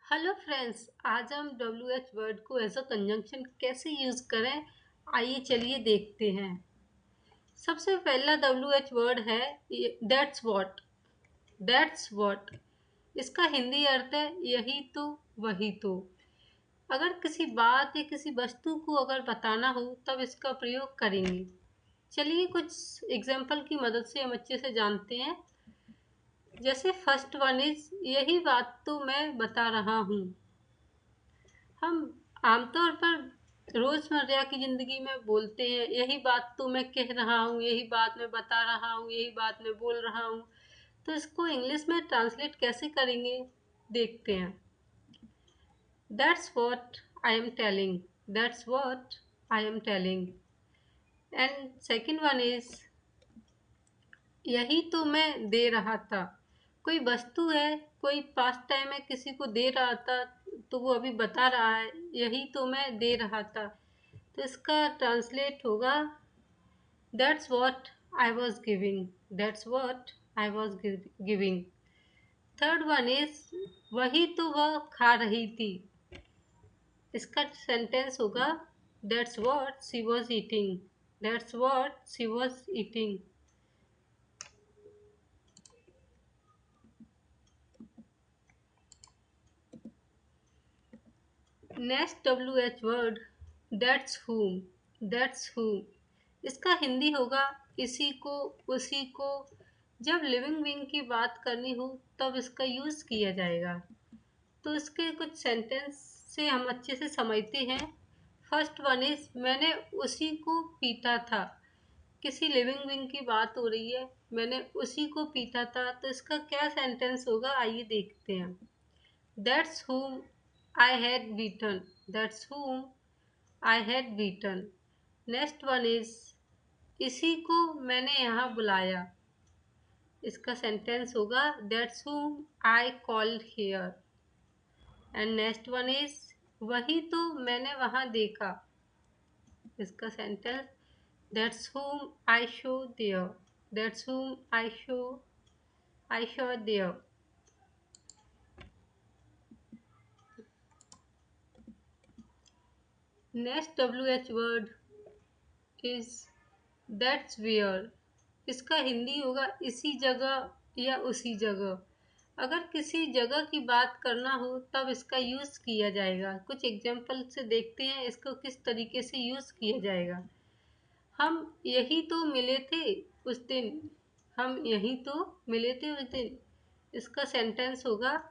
Hello friends, आज हम W H word को एज अ कंजंक्शन कैसे यूज करें। आइए चलिए देखते हैं। सबसे पहला डब्ल्यू एच वर्ड है दैट्स व्हाट। दैट्स व्हाट इसका हिंदी अर्थ है यही तो, वही तो। अगर किसी बात या किसी वस्तु को अगर बताना हो तब इसका प्रयोग करेंगे। चलिए कुछ एग्जाम्पल की मदद से हम अच्छे से जानते हैं। जैसे फर्स्ट वन इज यही बात तो मैं बता रहा हूँ। हम आमतौर पर रोजमर्रा की जिंदगी में बोलते हैं यही बात तो मैं कह रहा हूँ, यही बात मैं बता रहा हूँ, यही बात मैं बोल रहा हूँ। तो इसको इंग्लिश में ट्रांसलेट कैसे करेंगे, देखते हैं। That's what I am telling. That's what I am telling. And second one is यही तो मैं दे रहा था। कोई वस्तु है, कोई पास्ट टाइम है, किसी को दे रहा था तो वो अभी बता रहा है यही तो मैं दे रहा था। तो इसका ट्रांसलेट होगा that's what I was giving. That's what I was giving. Third one is वही तो वह खा रही थी। इसका सेंटेंस होगा that's what she was eating. That's what she was eating. Next W H word that's whom। That's whom इसका हिंदी होगा इसी को, उसी को। जब लिविंग बीइंग की बात करनी हो तब इसका यूज किया जाएगा। तो इसके कुछ सेंटेंस से हम अच्छे से समझते हैं। फर्स्ट वन इज मैंने उसी को पीटा था। किसी लिविंग बीइंग की बात हो रही है, मैंने उसी को पीटा था, तो इसका क्या सेंटेंस होगा आइए देखते हैं। That's whom I had beaten. That's whom I had beaten. Next one is इसी को मैंने यहाँ बुलाया। इसका सेंटेंस होगा That's whom I called here. And next one is वही तो मैंने वहाँ देखा। इसका sentence That's whom I saw there. That's whom I saw there. Next WH word is that's where. इसका हिंदी होगा इसी जगह या उसी जगह। अगर किसी जगह की बात करना हो तब इसका यूज़ किया जाएगा। कुछ एग्जाम्पल से देखते हैं इसको किस तरीके से यूज़ किया जाएगा। हम यही तो मिले थे उस दिन। हम यही तो मिले थे उस दिन। इसका सेंटेंस होगा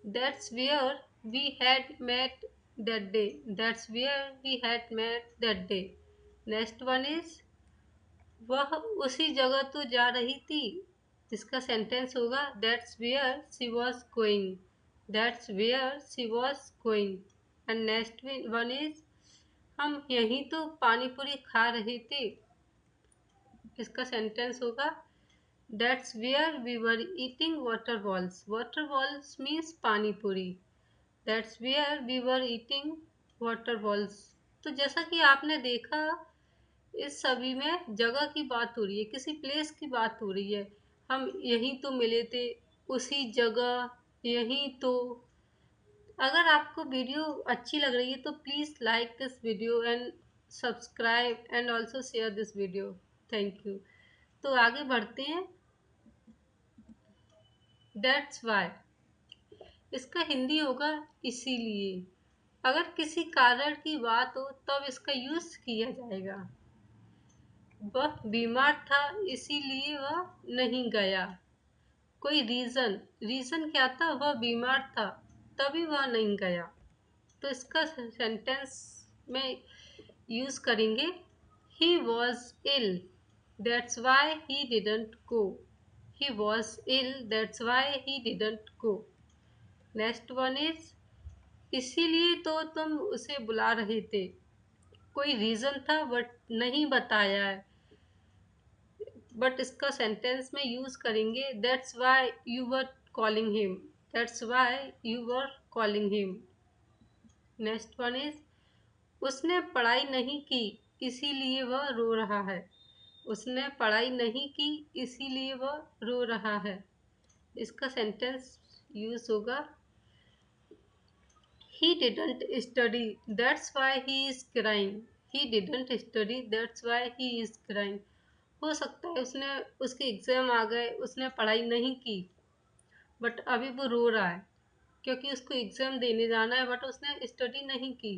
that's where we had met that day. That's where we had met that day. Next one is वह उसी जगह तो जा रही थी। इसका सेंटेंस होगा that's where she was going. That's where she was going. And next one is हम यहीं तो पानी पूरी खा रहे थे। इसका सेंटेंस होगा that's where we were eating water balls. Water balls means pani puri. That's where we were eating water balls. तो जैसा कि आपने देखा इस सभी में जगह की बात हो रही है, किसी प्लेस की बात हो रही है। हम यहीं तो मिले थे, उसी जगह, यहीं तो। अगर आपको वीडियो अच्छी लग रही है तो please like this video and subscribe and also share this video. Thank you. तो आगे बढ़ते हैं। दैट्स वाई इसका हिंदी होगा इसीलिए। अगर किसी कारण की बात हो तब इसका यूज़ किया जाएगा। वह बीमार था इसीलिए वह नहीं गया। कोई रीजन क्या था, वह बीमार था तभी वह नहीं गया। तो इसका सेंटेंस में यूज करेंगे he was ill that's why he didn't go. He was ill that's why he didn't go. Next one is इसीलिए तो तुम उसे बुला रहे थे। कोई रीजन था बट नहीं बताया है। बट इसका सेंटेंस में यूज करेंगे that's why you were calling him. That's why you were calling him. Next one is उसने पढ़ाई नहीं की इसीलिए वह रो रहा है। उसने पढ़ाई नहीं की इसीलिए वह रो रहा है। इसका सेंटेंस यूज होगा He didn't study, that's why he is crying. He didn't study, that's why he is crying. हो सकता है उसने उसके एग्जाम आ गए, उसने पढ़ाई नहीं की, बट अभी वो रो रहा है क्योंकि उसको एग्जाम देने जाना है, बट उसने स्टडी नहीं की.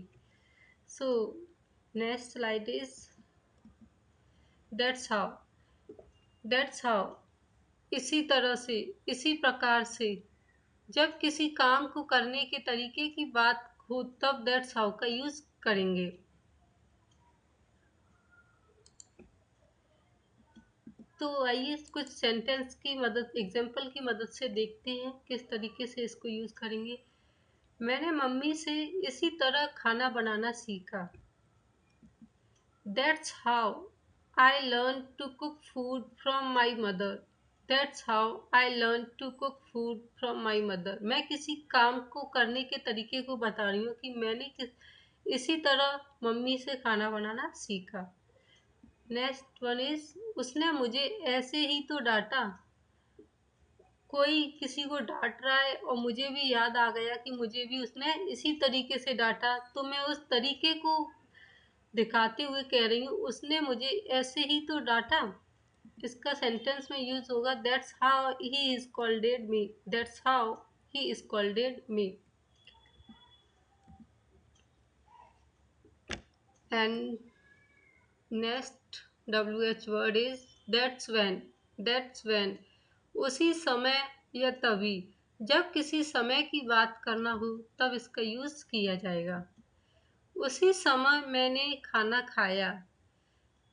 So next slide is that's how. That's how, इसी तरह से, इसी प्रकार से. जब किसी काम को करने के तरीके की बात हो तब दैट्स हाउ का यूज करेंगे. तो आइए कुछ सेंटेंस की मदद, एग्जाम्पल की मदद से देखते हैं किस तरीके से इसको यूज करेंगे. मैंने मम्मी से इसी तरह खाना बनाना सीखा. That's how I learned to cook food from my mother. That's how I learned to cook food from my mother. मैं किसी काम को करने के तरीके को बता रही हूँ कि मैंने इसी तरह मम्मी से खाना बनाना सीखा. नेक्स्ट वन इज उसने मुझे ऐसे ही तो डांटा. कोई किसी को डांट रहा है और मुझे भी याद आ गया कि मुझे भी उसने इसी तरीके से डांटा, तो मैं उस तरीके को दिखाते हुए कह रही हूँ उसने मुझे ऐसे ही तो डांटा. इसका सेंटेंस में यूज होगा that's how he is कॉल्डेड me. That's how he is कॉल्डेड me. And next WH word is that's when. That's when, उसी समय या तभी. जब किसी समय की बात करना हो तब इसका यूज किया जाएगा. उसी समय मैंने खाना खाया.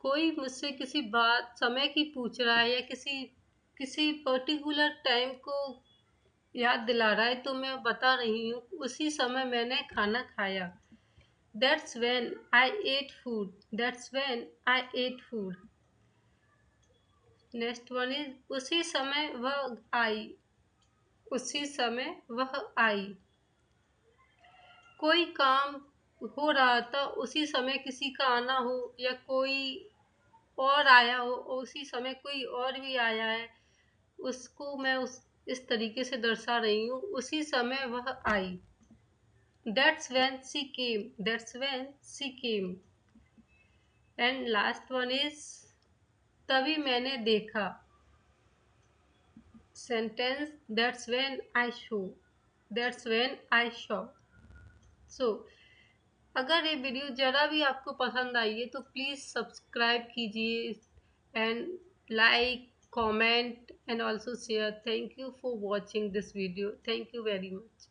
कोई मुझसे किसी बात समय की पूछ रहा है या किसी किसी पर्टिकुलर टाइम को याद दिला रहा है, तो मैं बता रही हूँ उसी समय मैंने खाना खाया. That's when I ate food. That's when I ate food. Next one is उसी समय वह आई. उसी समय वह आई. कोई काम हो रहा था उसी समय किसी का आना हो, या कोई और आया हो और उसी समय कोई और भी आया है, उसको मैं उस इस तरीके से दर्शा रही हूँ उसी समय वह आई. That's when she came. That's when she came. And last one is तभी मैंने देखा. Sentence that's when I saw. That's when I saw. So अगर ये वीडियो ज़रा भी आपको पसंद आई है तो प्लीज़ सब्सक्राइब कीजिए and like, comment and also share. Thank you for watching this video. Thank you very much.